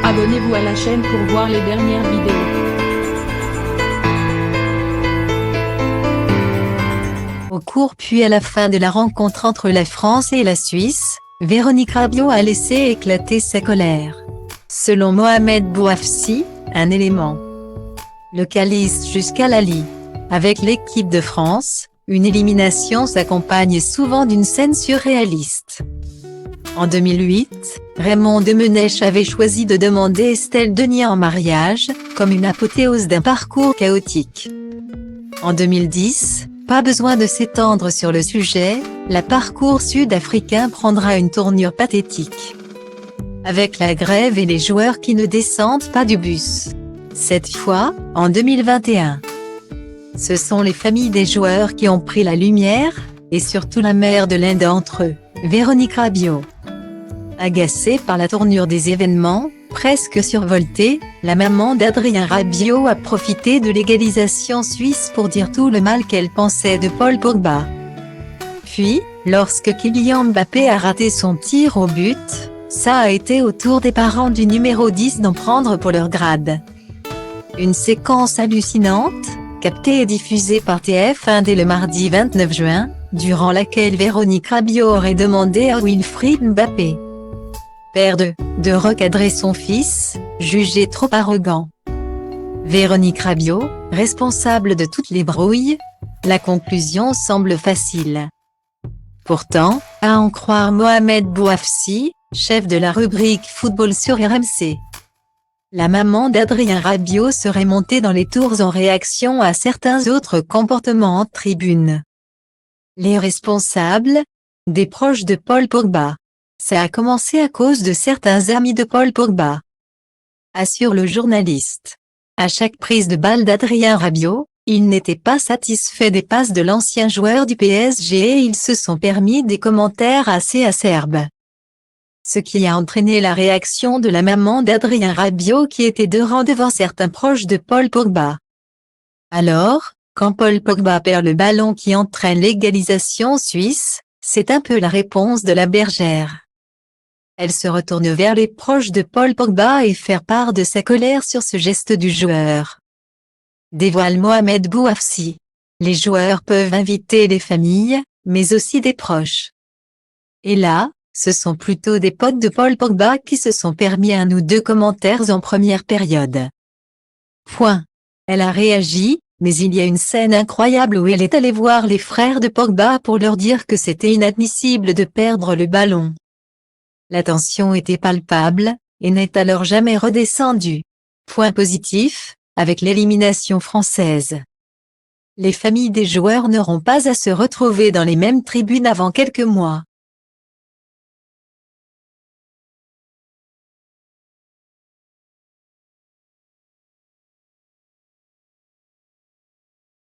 Abonnez-vous à la chaîne pour voir les dernières vidéos. Au cours puis à la fin de la rencontre entre la France et la Suisse, Véronique Rabiot a laissé éclater sa colère. Selon Mohamed Bouafsi, un élément localiste jusqu'à Lali. Avec l'équipe de France, une élimination s'accompagne souvent d'une scène surréaliste. En 2008, Raymond Domenech avait choisi de demander Estelle Denis en mariage, comme une apothéose d'un parcours chaotique. En 2010, pas besoin de s'étendre sur le sujet, le parcours sud-africain prendra une tournure pathétique. Avec la grève et les joueurs qui ne descendent pas du bus. Cette fois, en 2021. Ce sont les familles des joueurs qui ont pris la lumière, et surtout la mère de l'un d'entre eux, Véronique Rabiot. Agacée par la tournure des événements, presque survoltée, la maman d'Adrien Rabiot a profité de l'égalisation suisse pour dire tout le mal qu'elle pensait de Paul Pogba. Puis, lorsque Kylian Mbappé a raté son tir au but, ça a été au tour des parents du numéro 10 d'en prendre pour leur grade. Une séquence hallucinante, captée et diffusée par TF1 dès le mardi 29 juin, durant laquelle Véronique Rabiot aurait demandé à Wilfried Mbappé, père de recadrer son fils, jugé trop arrogant. Véronique Rabiot, responsable de toutes les brouilles? La conclusion semble facile. Pourtant, à en croire Mohamed Bouafsi, chef de la rubrique football sur RMC, la maman d'Adrien Rabiot serait montée dans les tours en réaction à certains autres comportements en tribune. Les responsables? Des proches de Paul Pogba. Ça a commencé à cause de certains amis de Paul Pogba, assure le journaliste. À chaque prise de balle d'Adrien Rabiot, il n'était pas satisfait des passes de l'ancien joueur du PSG et ils se sont permis des commentaires assez acerbes. Ce qui a entraîné la réaction de la maman d'Adrien Rabiot qui était de rang devant certains proches de Paul Pogba. Alors, quand Paul Pogba perd le ballon qui entraîne l'égalisation suisse, c'est un peu la réponse de la bergère. Elle se retourne vers les proches de Paul Pogba et faire part de sa colère sur ce geste du joueur. Dévoile Mohamed Bouafsi. Les joueurs peuvent inviter des familles, mais aussi des proches. Et là, ce sont plutôt des potes de Paul Pogba qui se sont permis un ou deux commentaires en première période. Point. Elle a réagi, mais il y a une scène incroyable où elle est allée voir les frères de Pogba pour leur dire que c'était inadmissible de perdre le ballon. La tension était palpable, et n'est alors jamais redescendue. Point positif, avec l'élimination française. Les familles des joueurs n'auront pas à se retrouver dans les mêmes tribunes avant quelques mois.